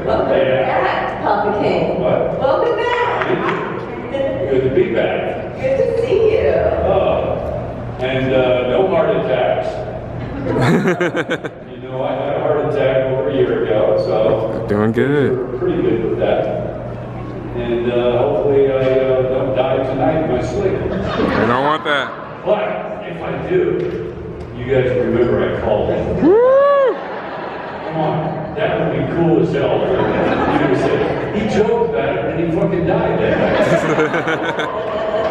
Welcome back, Papa Kane. What? Welcome back. Good to be back. Good to see you. And no heart attacks. You know, I had a heart attack over a year ago, so doing good. We're pretty good with that. And hopefully I don't die tonight in my sleep. I don't want that. But if I do, you guys remember I called in. Woo! Come on, that would be cool as hell. You would say, he joked about it and he fucking died that night.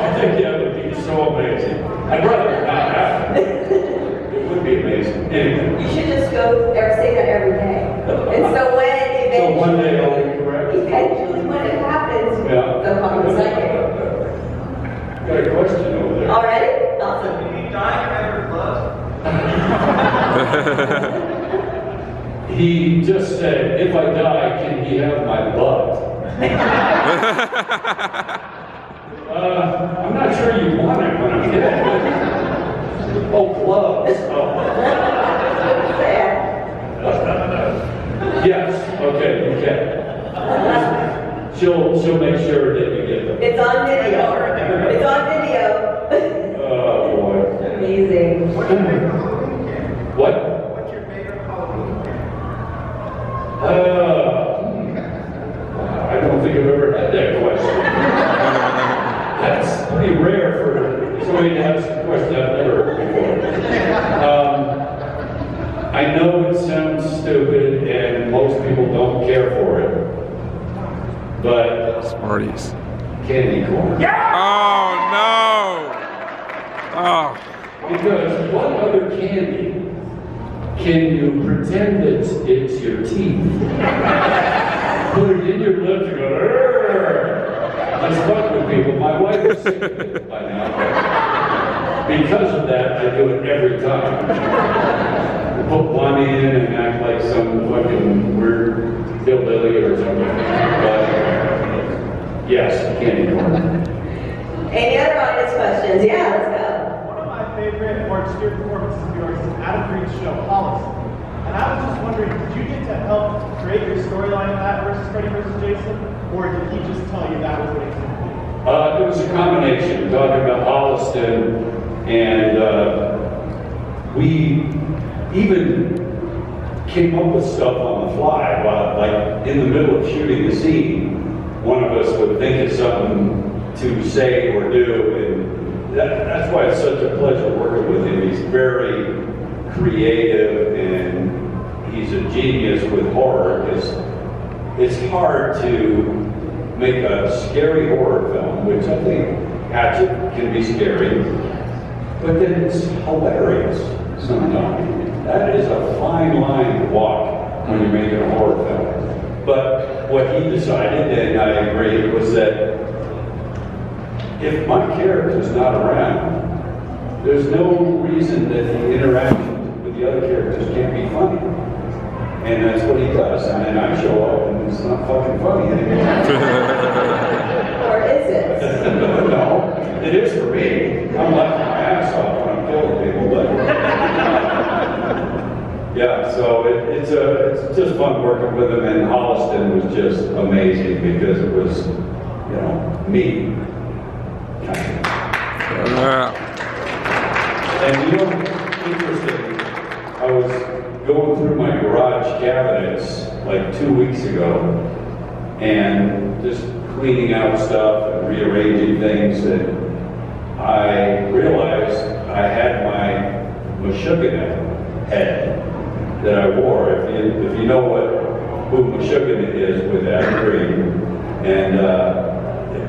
I think that would be so amazing. I'd rather not happen. It would be amazing. Anyway. You should just go say that every day. And so when eventually, So one day I'll be correct. Eventually when it happens, Yeah. they'll come and say it. Got a question over there. Already? Awesome. If you die, you have your blood. He just said, if I die, can he have my blood? I'm not sure you want it when I'm dead. Oh, gloves. Oh. Yes, okay, you can. She'll make sure that you get them. It's on video. It's on video. Oh, boy. Amazing. What's your favorite Halloween candy? What? What's your favorite Halloween candy? I don't think I've ever had that question. That's pretty rare for somebody to ask a question I've never heard before. I know it sounds stupid and most people don't care for it, but Smarties. candy corn. Oh no! Oh. Because what other candy can you pretend it's your teeth? Put it in your lips and go, "Arr!" Let's fuck with people. My wife is sick of it by now. Because of that, I do it every time. Put one in and act like some fucking weird hillbilly or something. But yes, candy corn. Any other audience questions? Yeah, let's go. One of my favorite or obscure performances of yours is Adam Green's show, Hollis. And I was just wondering, did you get to help create your storyline in that versus Freddy versus Jason? Or did he just tell you that was what he was going to do? It was a combination, talking about Holliston, and we even came up with stuff on the fly, while, like in the middle of shooting the scene, one of us would think of something to say or do, and that's why it's such a pleasure working with him. He's very creative, and he's a genius with horror, because it's hard to make a scary horror film, which I think Hatchet can be scary, but then it's hilarious sometimes. That is a fine line to walk when you're making a horror film. But what he decided, and I agree, was that if my character's not around, there's no reason that the interaction with the other characters can't be funny. And that's what he does. And then I show up and it's not fucking funny anymore. Or is it? No, it is for me. I'm laughing my ass off when I'm killing people, but yeah, so it's just fun working with him, and Holliston was just amazing because it was, you know, me. And you know, interesting, I was going through my garage cabinets like 2 weeks ago and just cleaning out stuff and rearranging things, and I realized I had my Meshuggah head that I wore. If you know who Meshuggah is with Adam Green, and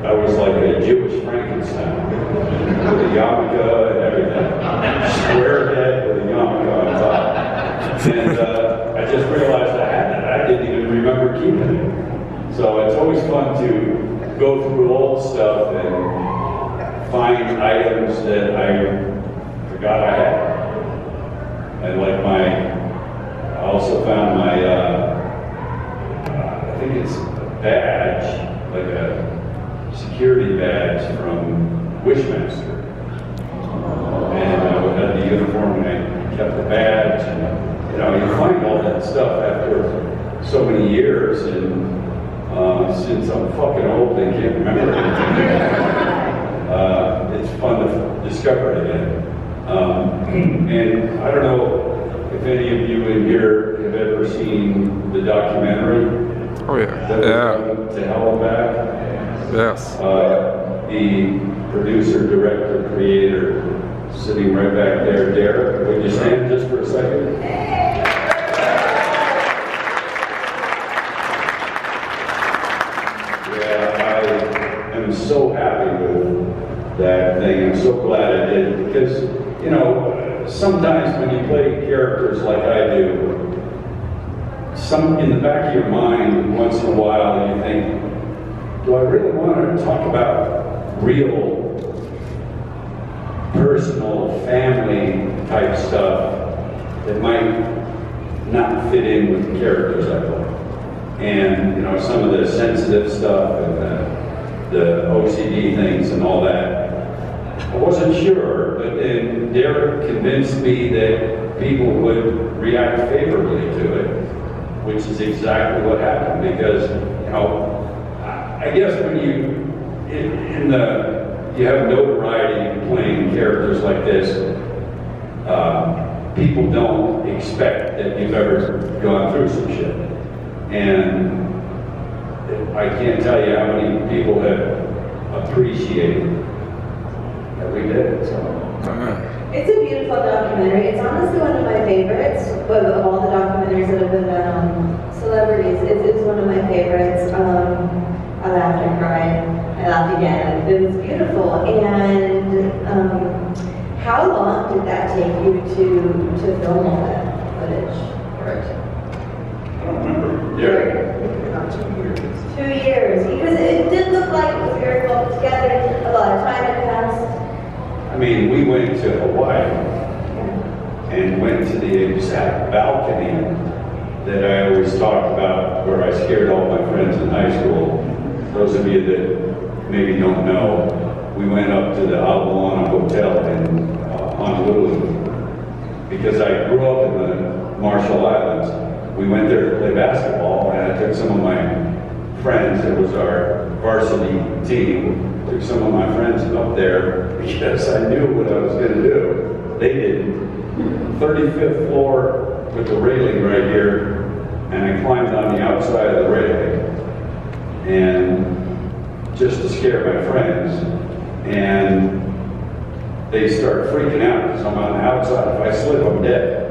I was like a Jewish Frankenstein with a yarmulke and everything, square head with a yarmulke on top. And I just realized I had it. I didn't even remember keeping it. So it's always fun to go through old stuff and find items that I forgot I had. And like I also found my, I think it's a badge, like a security badge from Wishmaster. And I had the uniform and I kept the badge. And, you know, you find all that stuff after so many years, and since I'm fucking old, they can't remember anything. It's fun to discover it again. And I don't know if any of you in here have ever seen the documentary. Oh yeah. That was Yeah. done To Hell and Back. Yes. The producer, director, creator, sitting right back there, Derek. Would you stand just for a second? Yeah, I am so happy with that thing. I'm so glad I did, because, you know, sometimes when you play characters like I do, in the back of your mind, once in a while, you think, do I really want to talk about real, personal, family type stuff that might not fit in with the characters I play? And, you know, some of the sensitive stuff and the OCD things and all that. I wasn't sure, but then Derek convinced me that people would react favorably to it, which is exactly what happened, because, you know, I guess when you have notoriety playing characters like this, people don't expect that you've ever gone through some shit. And I can't tell you how many people have appreciated that we did it. So. It's a beautiful documentary. It's honestly one of my favorites of all the documentaries that have been done on celebrities. It's one of my favorites. I laughed, I cried, I laughed again. It was beautiful. And how long did that take you to film all that footage? I don't remember. Derek? About 2 years. 2 years. Because it did look like it was very well put together. A lot of time had passed. I mean, we went to Hawaii and went to the exact balcony that I always talk about, where I scared all my friends in high school. Those of you that maybe don't know, we went up to the Avalana Hotel in Honolulu because I grew up in the Marshall Islands. We went there to play basketball, and I took some of my friends. It was our varsity team. Took some of my friends up there because I knew what I was going to do. They didn't. 35th floor with the railing right here, and I climbed on the outside of the railing, and just to scare my friends, and they start freaking out because I'm on the outside. If I slip, I'm dead.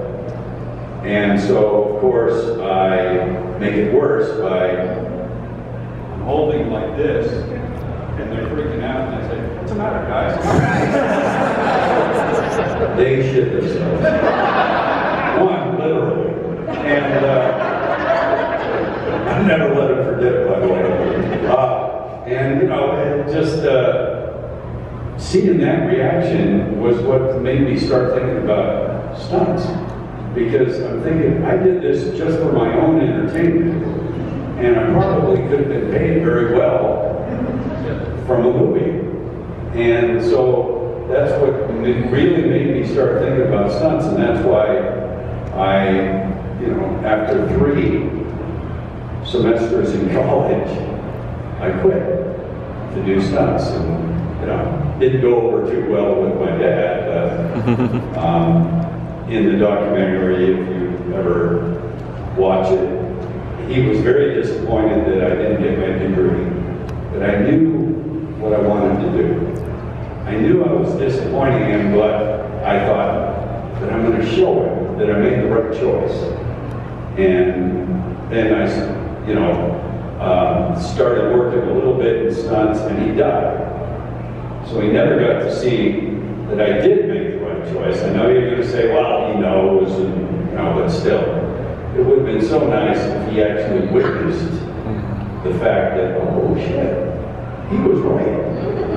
And so, of course, I make it worse by holding like this. And they're freaking out, and I say, what's the matter, guys? They shit themselves. One, literally. And I never let them forget it, by the way. And, you know, just seeing that reaction was what made me start thinking about stunts. Because I'm thinking, I did this just for my own entertainment. And I probably could have been paid very well from a movie. And so that's what really made me start thinking about stunts, and that's why I, you know, after 3 semesters in college, I quit to do stunts. And, you know, didn't go over too well with my dad, but in the documentary, if you ever watch it, he was very disappointed that I didn't get my degree. But I knew what I wanted to do. I knew I was disappointing him, but I thought that I'm going to show him that I made the right choice. And then I, you know, started working a little bit in stunts, and he died. So he never got to see that I did make the right choice. I know you're going to say, well, he knows, and, you know, but still, it would have been so nice if he actually witnessed the fact that, oh shit, he was right.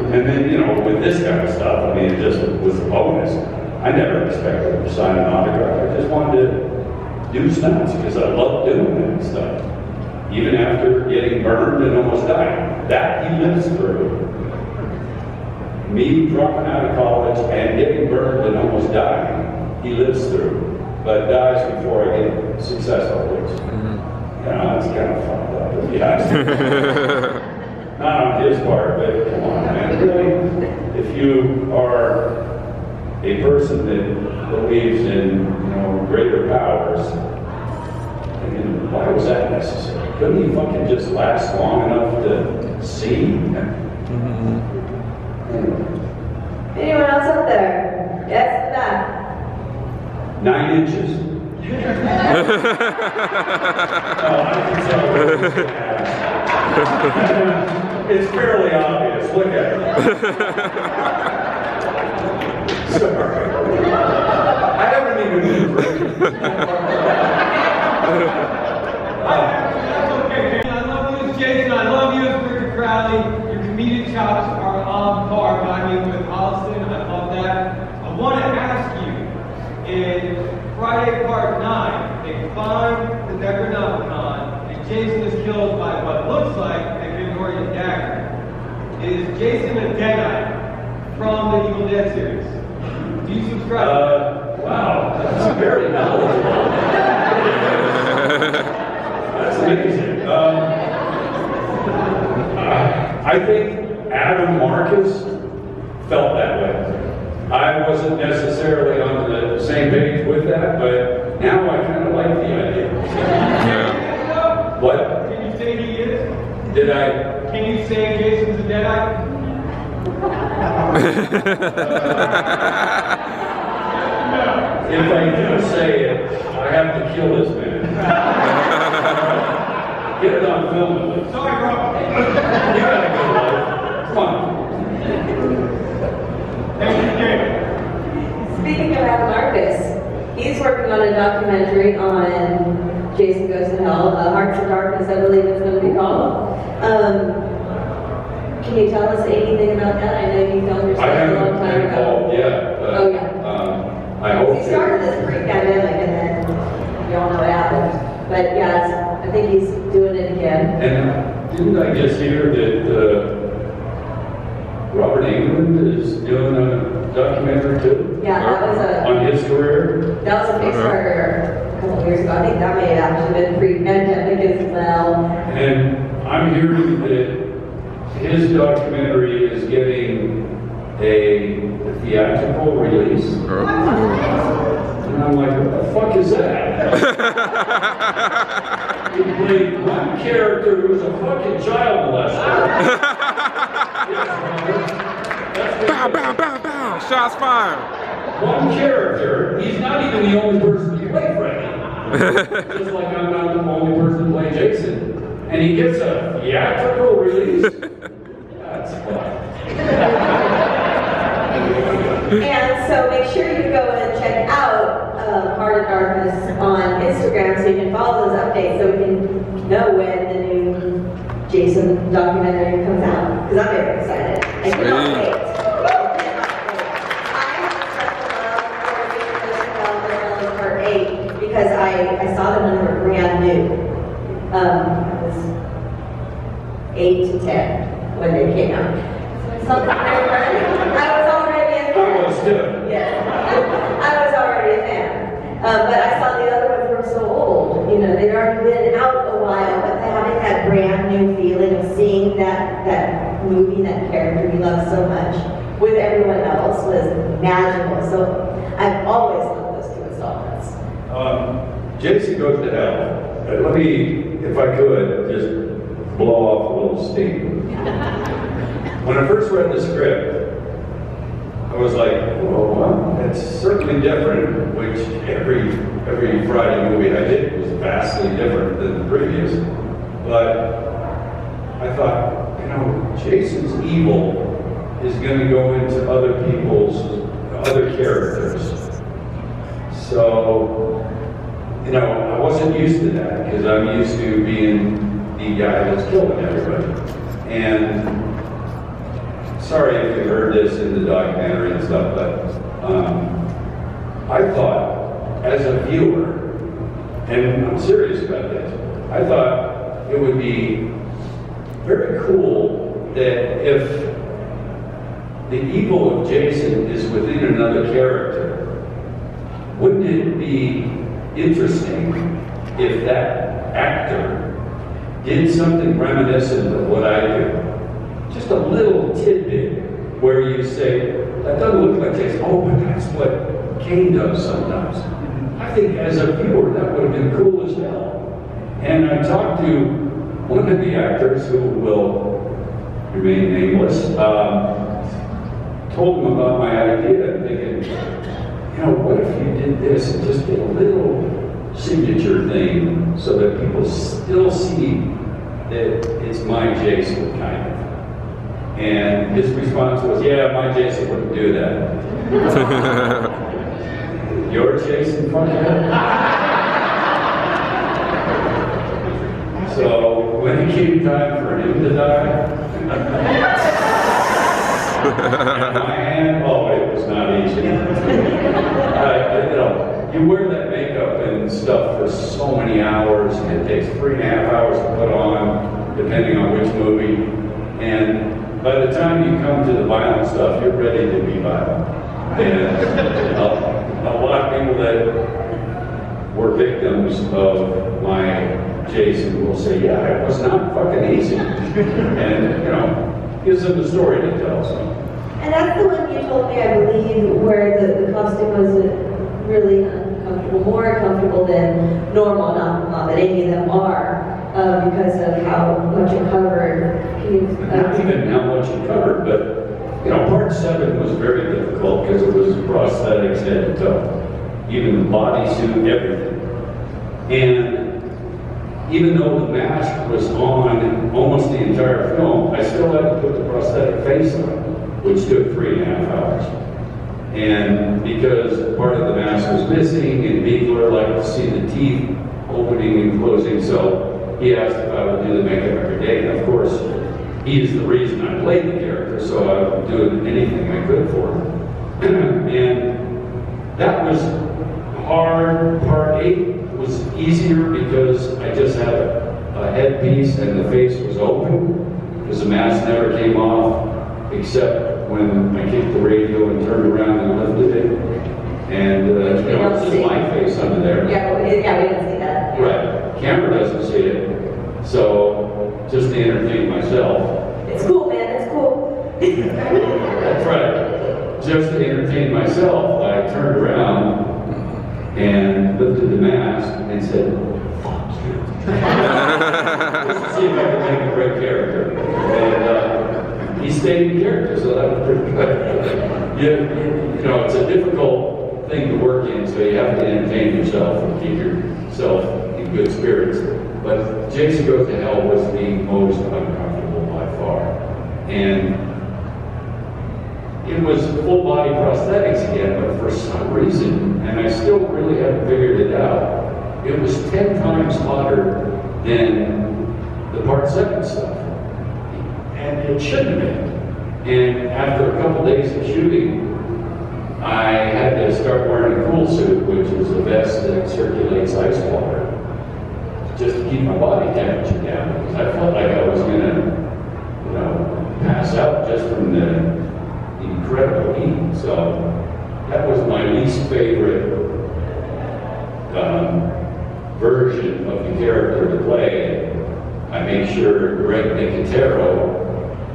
And then, you know, with this kind of stuff, I mean, it just was a bonus. I never expected him to sign an autograph. I just wanted to do stunts because I love doing that stuff. Even after getting burned and almost dying. That he lives through. Me dropping out of college and getting burned and almost dying, he lives through. But dies before I get successful, which, It's kind of fucked up, if you ask me. Not on his part, but come on, man. Really, if you are a person that believes in, greater powers, I mean, why was that necessary? Couldn't he fucking just last long enough to see? Anyone else up there? Yes, back. 9 inches. No, I can tell it's fairly obvious. Look at it. Sorry. I haven't even been drinking. That's okay, man. I love you as Jason. I love you as Rick Crowley. Your comedic chops are on par. I mean, with Holliston, I love that. I want to ask you, in Friday Part 9, they find the Necronomicon, and Jason is killed by what looks like a Gregorian dagger. Is Jason a Deadite from the Evil Dead series? Do you subscribe? Wow, that's very knowledgeable. That's amazing. I think Adam Marcus felt that way. I wasn't necessarily on the same page with that, but now I kind of like the idea. Yeah. What? Can you say he is? Did I? Can you say Jason's a Deadite? If I do say it, I have to kill this man. Get it on film. Sorry, bro. You gotta go, love. Come on. Speaking of Adam Marcus, he's working on a documentary on Jason Goes to Hell, Hearts of Darkness, I believe it's going to be called. Can you tell us anything about that? I know you filmed yourself I a long haven't time been ago. involved yet, but Oh, yeah. I hope He started this pre-pandemic, and then y'all know what happened. But yes, I think he's doing it again. And didn't I just hear that Robert England is doing a documentary too? Yeah, that was On his career? a Kickstarter a couple of years ago. I think that may have actually been pre-pandemic as well. And I'm hearing that his documentary is getting a theatrical release. And I'm like, what the fuck is that? He played one character who's a fucking child molester. Bow, bow, bow, bow. Shots fired. One character, he's not even the only person to play Freddy. Just like I'm not the only person to play Jason. And he gets a theatrical release? That's fun. And so make sure you go and check out Heart of Darkness on Instagram so you can follow those updates so we can know when the new Jason documentary comes out. Because I'm very excited. I cannot Sweet. wait. Part 8 because I saw them when they were brand new. I was 8 to 10 when they came out. So I saw them when they were brand new. I was already a I fan. was too. Yeah, I was already a fan. But I saw the other ones were so old. They'd already been out a while, but having that brand new feeling of seeing that movie, that character we love so much, with everyone else was magical. So I've always loved those 2 installments. Jason Goes to Hell. Let me, if I could, just blow off a little steam. When I first read the script, I was like, well, it's certainly different, which every Friday movie I did was vastly different than the previous. But I thought, Jason's evil is going to go into other characters. So, I wasn't used to that because I'm used to being the guy that's killing everybody. And sorry if you heard this in the documentary and stuff, but I thought, as a viewer, and I'm serious about this, I thought it would be very cool that if the evil of Jason is within another character, wouldn't it be interesting if that actor did something reminiscent of what I do, just a little tidbit where you say, that doesn't look like Jason. Oh, but that's what Kane does sometimes. I think as a viewer, that would have been cool as hell. And I talked to one of the actors who will remain nameless, told him about my idea and thinking, you know, what if you did this and just did a little signature thing so that people still see that it's my Jason, kind of. And his response was, yeah, my Jason wouldn't do that. Your Jason, fucker? So when it came time for him to die, my hand, oh, it was not easy. You know, you wear that makeup and stuff for so many hours, and it takes 3.5 hours to put on, depending on which movie. And by the time you come to the violent stuff, you're ready to be violent. And a lot of people that were victims of my Jason will say, yeah, it was not fucking easy. And, you know, gives them the story to tell. So. And that's the one you told me, I believe, where the costume was really uncomfortable, more uncomfortable than normal, not that any of them are, because of how much it covered. Not even how much it covered, but, you know, part 7 was very difficult because it was prosthetics head to toe. Even the bodysuit, everything. And even though the mask was on almost the entire film, I still had to put the prosthetic face on, which took 3.5 hours. And because part of the mask was missing, and Beagler liked to see the teeth opening and closing, so he asked if I would do the makeup every day. And of course, he is the reason I played the character, so I would do anything I could for him. And that was hard. Part 8 was easier because I just had a headpiece and the face was open, because the mask never came off, except when I kicked the radio and turned around and lifted it. And, you know, it's just my face under there. Yeah, we didn't see that. Right. Camera doesn't see it. So, just to entertain myself. It's cool, man, it's cool. That's right. Just to entertain myself, I turned around and lifted the mask and said, fuck you. Just to see if I could make a great character. And he stayed in character, so that was pretty good. You know, it's a difficult thing to work in, so you have to entertain yourself and keep yourself in good spirits. But Jason Goes to Hell was the most uncomfortable by far. And it was full body prosthetics again, but for some reason, and I still really haven't figured it out, it was 10 times hotter than the part 7 stuff. And it shouldn't have been. And after a couple days of shooting, I had to start wearing a cool suit, which is a vest that circulates ice water, just to keep my body temperature down. Because I felt like I was gonna, you know, pass out just from the incredible heat. So that was my least favorite version of the character to play. I make sure Greg Nicotero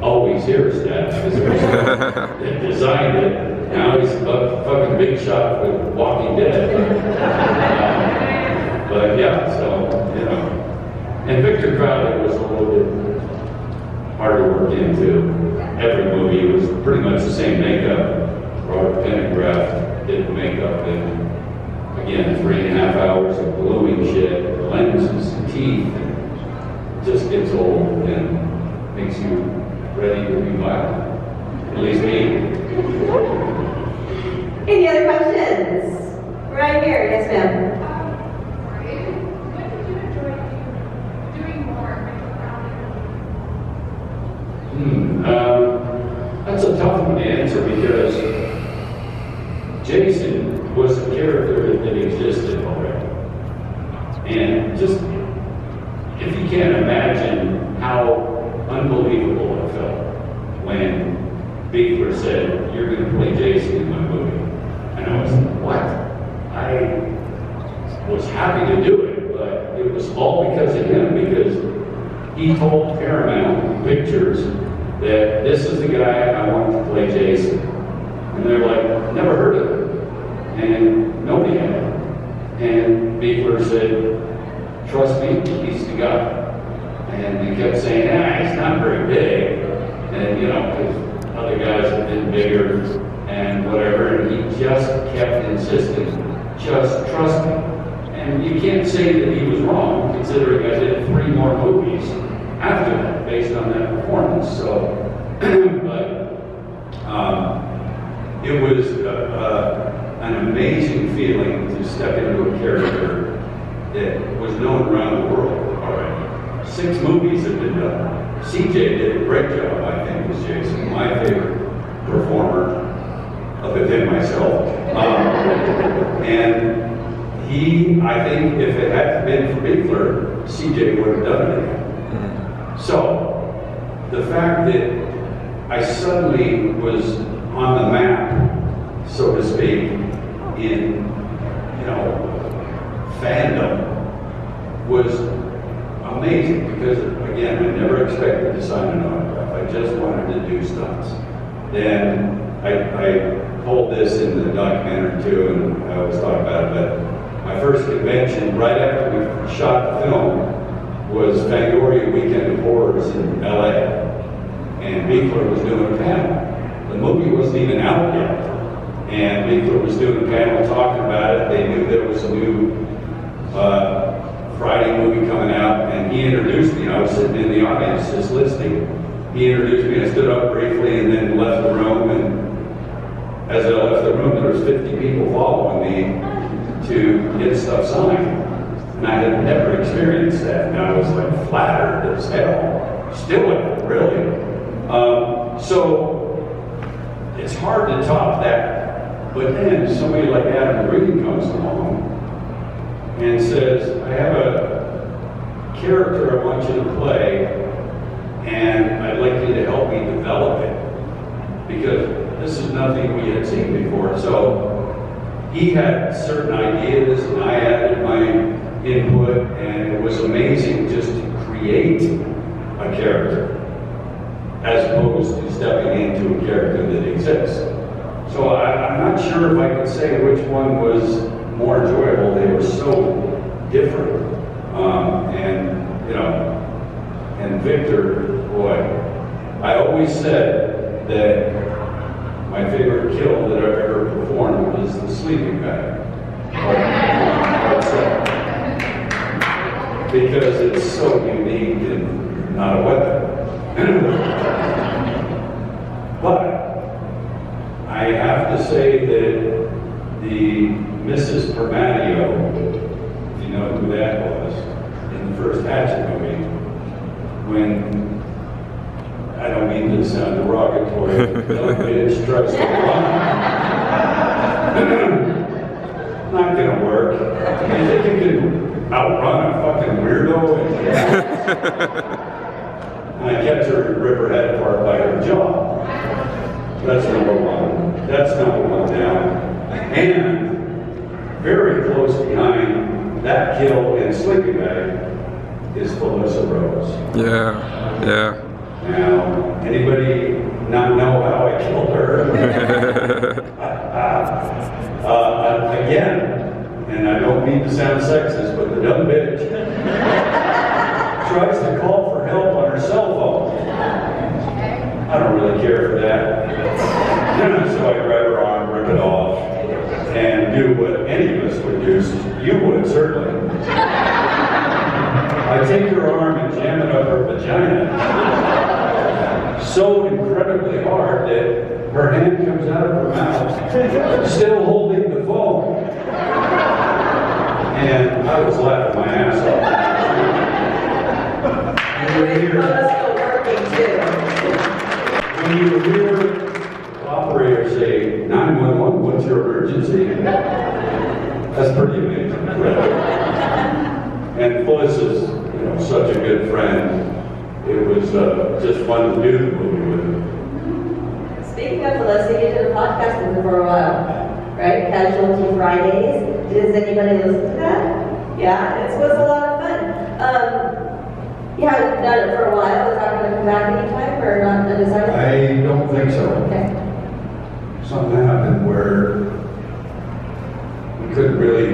always hears that, because it was that designed it. Now he's a fucking big shot with Walking Dead. But yeah, so, you know. And Victor Crowley was a little bit hard to work into. Every movie was pretty much the same makeup. Robert Pendergraft did the makeup in, again, 3.5 hours of gluing shit, lenses and teeth. It just gets old and makes you ready to be violent. At least me. Any other questions? Right here, yes ma'am. What did you enjoy doing more That's a tough one to answer, because Jason was a character that existed already. And just, if you can't imagine how unbelievable it felt when Beagler said, you're going to play Jason in my movie. And I was like, what? I was happy to do it, but it was all because of him, because he told Paramount Pictures that this is the guy I want to play Jason. And they're like, never heard of him. And nobody had. And Beekler said, trust me, he's the guy. And he kept saying, he's not very big. And you know, because other guys have been bigger and whatever. And he just kept insisting, just trust me. And you can't say that he was wrong, considering I did 3 more movies after that, based on that performance. So, but it was an amazing feeling to step into a character that was known around the world already. 6 movies have been done. CJ did a great job, I think, as Jason, my favorite performer, other than myself. And he, I think, if it hadn't been for Beekler, CJ would have done it again. So, the fact that I suddenly was on the map, so to speak, in, you know, fandom, was amazing because, again, I never expected to sign an autograph. I just wanted to do stunts. Then I told this in the documentary too, and I always talk about it, but my first convention, right after we shot the film, was Fangoria Weekend of Horrors in LA. And Beekler was doing a panel. The movie wasn't even out yet. And Beekler was doing a panel talking about it. They knew there was a new Friday movie coming out, and he introduced me. I was sitting in the audience just listening. He introduced me. I stood up briefly and then left the room. And as I left the room, there was 50 people following me to get stuff signed. And I had never experienced that. And I was like flattered as hell. Still am, really. So it's hard to top that. But then somebody like Adam Green comes along and says, I have a character I want you to play, and I'd like you to help me develop it, because this is nothing we had seen before. So he had certain ideas, and I added my input, and it was amazing just to create a character, as opposed to stepping into a character that exists. So I'm not sure if I could say which one was more enjoyable. They were so different. And, you know, and Victor, boy, I always said that my favorite kill that I've ever performed was the sleeping bag. Because it's so unique and not a weapon. But I have to say that the Mrs. Permatio, if you know who that was, in the first Hatchet movie, when, I don't mean to sound derogatory, but the bitch tries to run. Not gonna work. You think you can outrun a fucking weirdo? And I kept her rip her head apart by her jaw. That's number one. That's number one down. And very close behind that kill in Sleeping Bag is Felissa Rose. Yeah. Now, anybody not know how I killed her? Again, and I don't mean to sound sexist, but the dumb bitch tries to call for help on her cell phone. I don't really care for that. So I grab her arm, rip it off, and do what any of us would do. You would, certainly. I take her arm and jam it up her vagina so incredibly hard that her hand comes out of her mouth, still holding the phone. And I was laughing my ass off. When you hear the operator say, 911, what's your emergency? That's pretty amazing. And Felissa's, you know, such a good friend. It was just fun to do the movie with her. Speaking of Felissa, you did a podcast with her for a while, right? Casualty Fridays. Does anybody listen to that? Yeah, it was a lot of fun. You haven't done it for a while. Is that going to come back anytime or not decided? I don't think so. Okay. Something happened where we couldn't really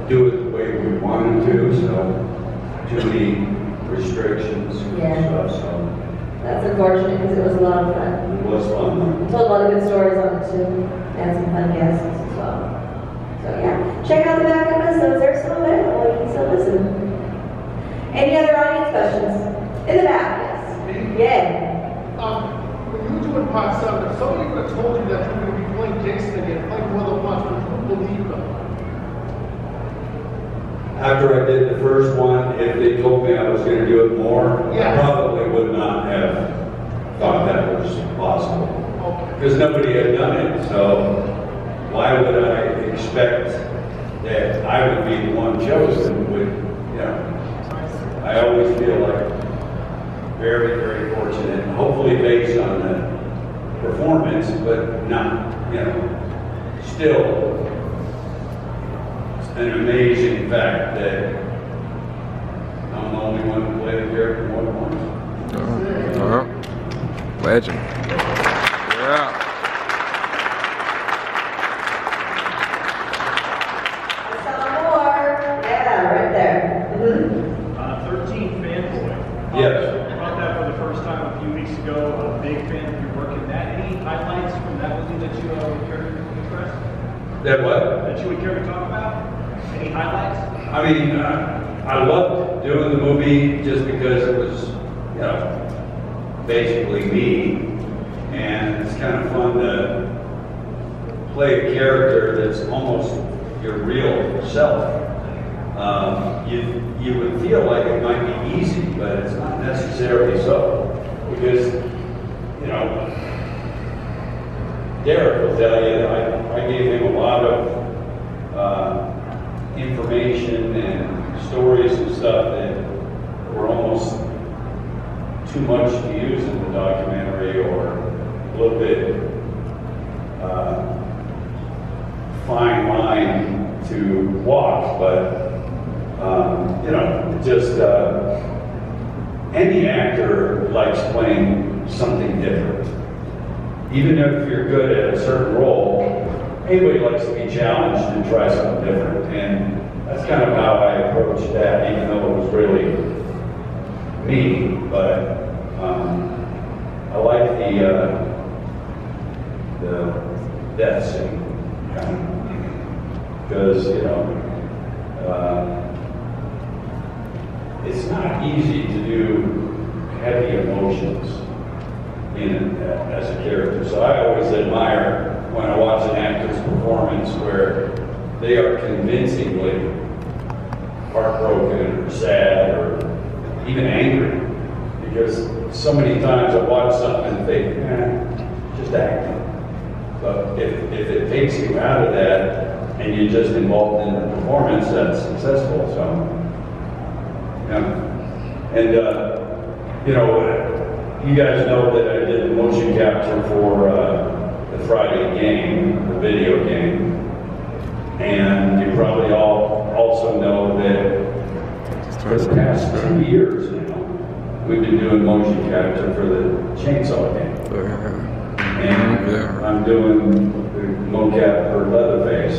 do it the way we wanted to, so too many restrictions and Yeah. stuff, so That's unfortunate because it was a lot of fun. it was fun. We told a lot of good stories on it too. And some fun guests as well. So yeah, check out the back episodes. They're still available. You can still listen. Any other audience questions? In the back, yes. Yeah. When you were doing part 7, if somebody would have told you that you were going to be playing Jason again, playing more than once, would you believe them? After I did the first one, if they told me I was going to do it more, Yes. I probably would not have thought that was possible. Okay. Because nobody had done it, so why would I expect that I would be the one chosen with, you know, I always feel like very, very fortunate, and hopefully based on the performance, but not, you know, still an amazing fact that I'm the only one who played the character more than once. Legend. Yeah. Some more. Yeah, right there. 13th fanboy. Yes. Brought that for the first time a few weeks ago. A big fan of your work. And that any highlights from that movie that you would care to express? That what? That you would care to talk about? Any highlights? I mean, I loved doing the movie just because it was, you know, basically me. And it's kind of fun to play a character that's almost your real self. You would feel like it might be easy, but it's not necessarily so. Because, you know, Derek will tell you that I gave him a lot of information and stories and stuff that were almost too much to use in the documentary, or a little bit fine line to walk, but you know, just any actor likes playing something different. Even if you're good at a certain role, anybody likes to be challenged and try something different. And that's kind of how I approached that, even though it was really me. But I like the death scene, kind of, because, you know, it's not easy to do heavy emotions as a character. So I always admire when I watch an actor's performance where they are convincingly heartbroken or sad or even angry. Because so many times I watch something and think, just acting. But if it takes you out of that and you're just involved in the performance, that's successful. So, yeah. And, you know, you guys know that I did the motion capture for the Friday game, the video game. And you probably all also know that for the past 2 years now, we've been doing motion capture for the chainsaw game. And I'm doing the mocap for Leatherface,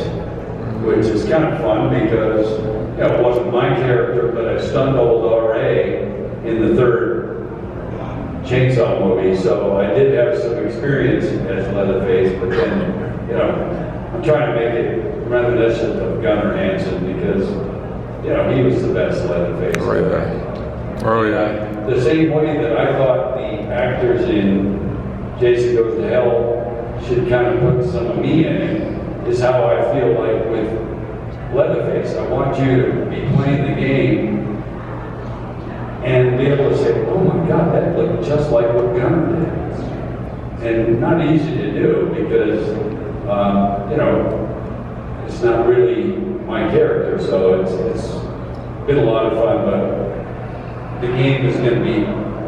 which is kind of fun because, you know, it wasn't my character, but I stunned old R.A. in the third Chainsaw movie, so I did have some experience as Leatherface, but then, you know, I'm trying to make it reminiscent of Gunnar Hansen because, you know, he was the best Leatherface. Right there. Oh, yeah. The same way that I thought the actors in Jason Goes to Hell should kind of put some of me in it, is how I feel like with Leatherface. I want you to be playing the game and be able to say, oh my God, that looked just like what Gunnar did. And not easy to do because, you know, it's not really my character, so it's been a lot of fun, but the game is going to be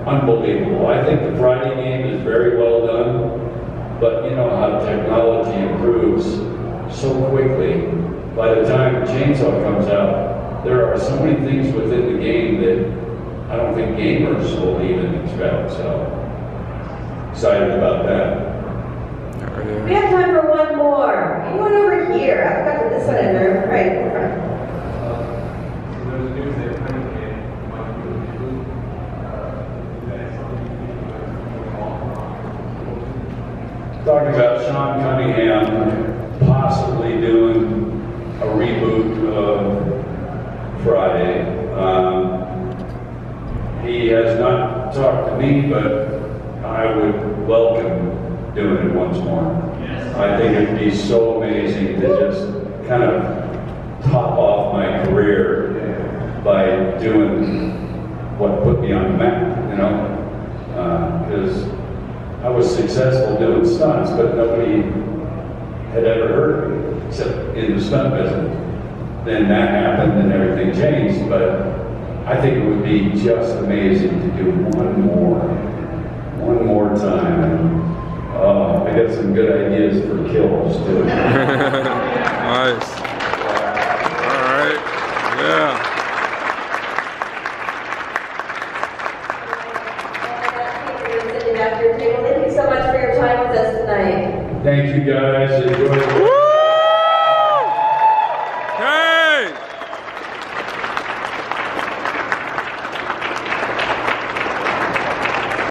unbelievable. I think the Friday game is very well done, but you know how technology improves so quickly. By the time Chainsaw comes out, there are so many things within the game that I don't think gamers will even expect, so excited about that. We have time for one more. Anyone over here? I forgot to this one in there. Right in the front. So there's news that Hurricane might be able to Talking about Sean Cunningham possibly doing a reboot of Friday. He has not talked to me, but I would welcome doing it once more. I think it'd be so amazing to just kind of top off my career by doing what put me on the map, you know? Because I was successful doing stunts, but nobody had ever heard of me, except in the stunt business. Then that happened and everything changed, but I think it would be just amazing to do one more time. And, I got some good ideas for kills too. Nice. All right. Yeah. Thank you so much for your time with us tonight. Thank you guys. Enjoy.